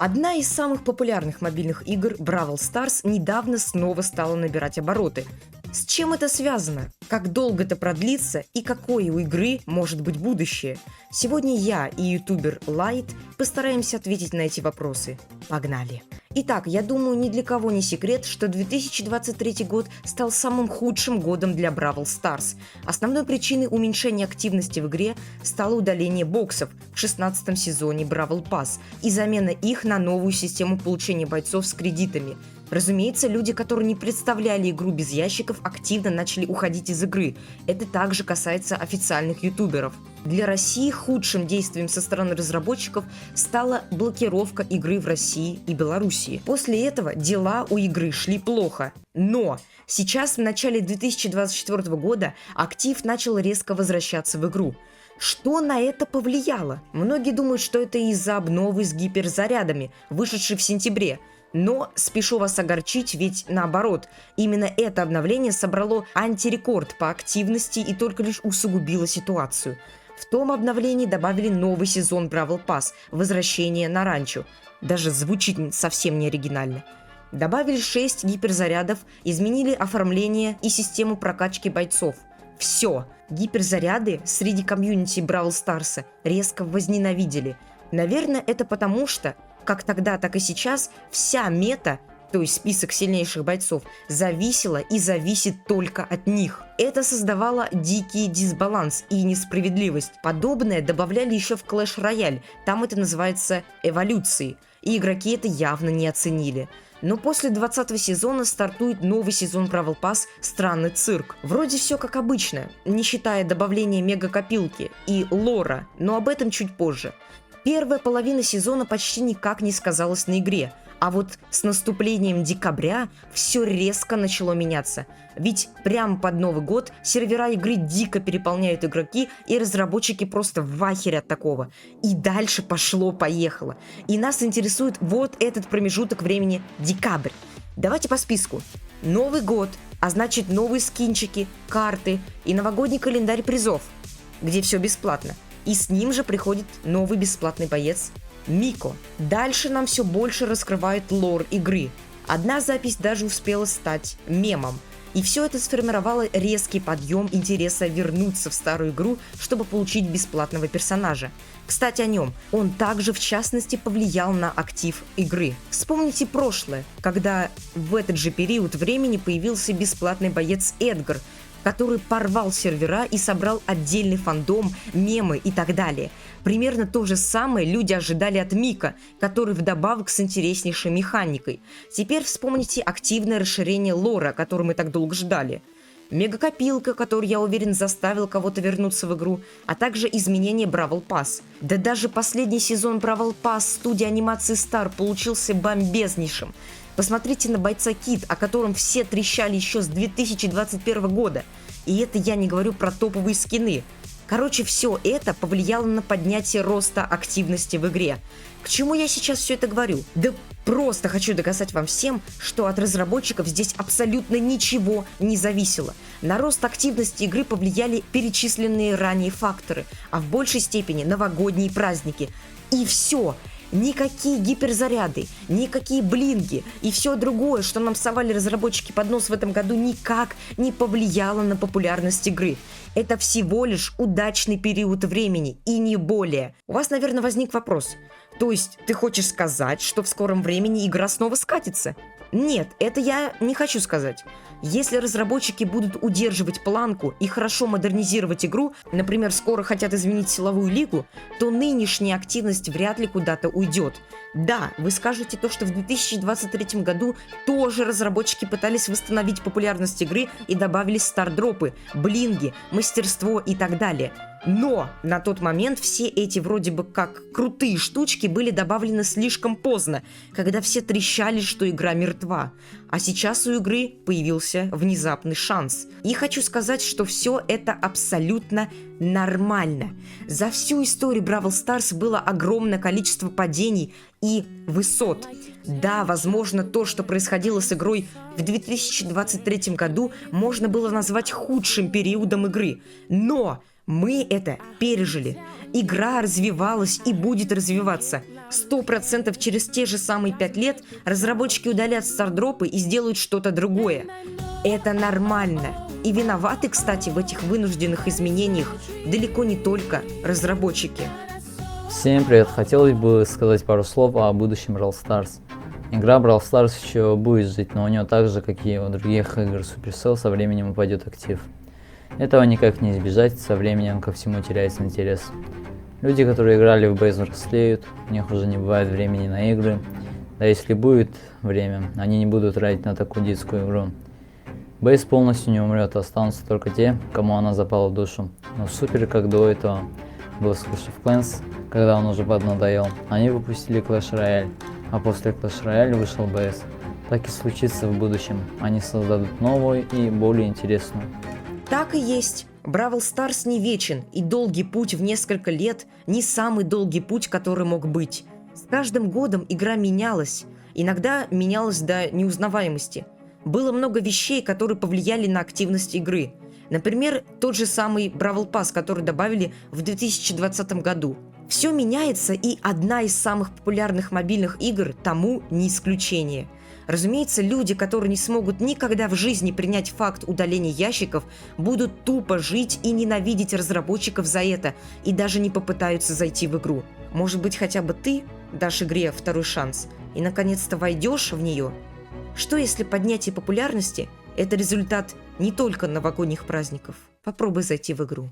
Одна из самых популярных мобильных игр Brawl Stars недавно снова стала набирать обороты. С чем это связано? Как долго это продлится и какое у игры может быть будущее? Сегодня я и ютубер Light постараемся ответить на эти вопросы. Погнали! Итак, я думаю, ни для кого не секрет, что 2023 год стал самым худшим годом для Brawl Stars. Основной причиной уменьшения активности в игре стало удаление боксов в 16-м сезоне Brawl Pass и замена их на новую систему получения бойцов с кредитами. Разумеется, люди, которые не представляли игру без ящиков, активно начали уходить из игры. Это также касается официальных ютуберов. Для России худшим действием со стороны разработчиков стала блокировка игры в России и Белоруссии. После этого дела у игры шли плохо. Но сейчас, в начале 2024 года, актив начал резко возвращаться в игру. Что на это повлияло? Многие думают, что это из-за обновы с гиперзарядами, вышедшей в сентябре. Но спешу вас огорчить, ведь наоборот, именно это обновление собрало антирекорд по активности и только лишь усугубило ситуацию. В том обновлении добавили новый сезон Brawl Pass «Возвращение на ранчо». Даже звучит совсем не оригинально. Добавили 6 гиперзарядов, изменили оформление и систему прокачки бойцов. Все, гиперзаряды среди комьюнити Brawl Stars резко возненавидели. Наверное, это потому что как тогда, так и сейчас, вся мета, то есть список сильнейших бойцов, зависела и зависит только от них. Это создавало дикий дисбаланс и несправедливость. Подобное добавляли еще в Clash Royale, там это называется эволюцией, и игроки это явно не оценили. Но после 20-го сезона стартует новый сезон Brawl Pass «Странный цирк». Вроде все как обычно, не считая добавления мега-копилки и лора, но об этом чуть позже. Первая половина сезона почти никак не сказалась на игре, а вот с наступлением декабря все резко начало меняться. Ведь прямо под Новый год сервера игры дико переполняют игроки, и разработчики просто в ахере от такого. И дальше пошло-поехало. И нас интересует вот этот промежуток времени – декабрь. Давайте по списку. Новый год, а значит новые скинчики, карты и новогодний календарь призов, где все бесплатно. И с ним же приходит новый бесплатный боец Мико. Дальше нам все больше раскрывает лор игры. Одна запись даже успела стать мемом. И все это сформировало резкий подъем интереса вернуться в старую игру, чтобы получить бесплатного персонажа. Кстати, о нем. Он также, в частности, повлиял на актив игры. Вспомните прошлое, когда в этот же период времени появился бесплатный боец Эдгар, который порвал сервера и собрал отдельный фандом, мемы и так далее. Примерно то же самое люди ожидали от Мика, который вдобавок с интереснейшей механикой. Теперь вспомните активное расширение лора, которое мы так долго ждали. Мегакопилка, который, я уверен, заставил кого-то вернуться в игру, а также изменение Brawl Pass. Да даже последний сезон Brawl Pass студии анимации Star получился бомбезнейшим. Посмотрите на бойца Кит, о котором все трещали еще с 2021 года. И это я не говорю про топовые скины. Короче, все это повлияло на поднятие роста активности в игре. К чему я сейчас все это говорю? Да просто хочу доказать вам всем, что от разработчиков здесь абсолютно ничего не зависело. На рост активности игры повлияли перечисленные ранее факторы, а в большей степени новогодние праздники. И все. Никакие гиперзаряды, никакие блинги и все другое, что нам совали разработчики под нос в этом году, никак не повлияло на популярность игры. Это всего лишь удачный период времени и не более. У вас, наверное, возник вопрос. То есть ты хочешь сказать, что в скором времени игра снова скатится? Нет, это я не хочу сказать. Если разработчики будут удерживать планку и хорошо модернизировать игру, например, скоро хотят изменить силовую лигу, то нынешняя активность вряд ли куда-то уйдет. Да, вы скажете то, что в 2023 году тоже разработчики пытались восстановить популярность игры и добавили стардропы, блинги, мастерство и так далее. Но на тот момент все эти вроде бы как крутые штучки были добавлены слишком поздно, когда все трещали, что игра мертва. А сейчас у игры появился внезапный шанс. И хочу сказать, что все это абсолютно нормально. За всю историю Brawl Stars было огромное количество падений и высот. Да, возможно, то, что происходило с игрой в 2023 году, можно было назвать худшим периодом игры. Но Мы это пережили. Игра развивалась и будет развиваться. 100% через те же самые 5 лет разработчики удалят стардропы и сделают что-то другое. Это нормально. И виноваты, кстати, в этих вынужденных изменениях далеко не только разработчики. Всем привет! Хотелось бы сказать пару слов о будущем Brawl Stars. Игра Brawl Stars еще будет жить, но у нее так же, как и у других игр Supercell, со временем упадет актив. Этого никак не избежать, со временем ко всему теряется интерес. Люди, которые играли в Бейс, взрослеют, у них уже не бывает времени на игры. Да если будет время, они не будут тратить на такую детскую игру. Бейс полностью не умрет, останутся только те, кому она запала в душу. Но Супер, как до этого был с Clash of Clans, когда он уже поднадоел, они выпустили Clash Royale, а после Clash Royale вышел Бейс. Так и случится в будущем, они создадут новую и более интересную. Так и есть. Бравл Старс не вечен, и долгий путь в несколько лет не самый долгий путь, который мог быть. С каждым годом игра менялась, иногда менялась до неузнаваемости. Было много вещей, которые повлияли на активность игры. Например, тот же самый Бравл Пасс, который добавили в 2020 году. Все меняется, и одна из самых популярных мобильных игр тому не исключение. Разумеется, люди, которые не смогут никогда в жизни принять факт удаления ящиков, будут тупо жить и ненавидеть разработчиков за это, и даже не попытаются зайти в игру. Может быть, хотя бы ты дашь игре второй шанс и наконец-то войдешь в нее? Что если поднятие популярности – это результат не только новогодних праздников? Попробуй зайти в игру.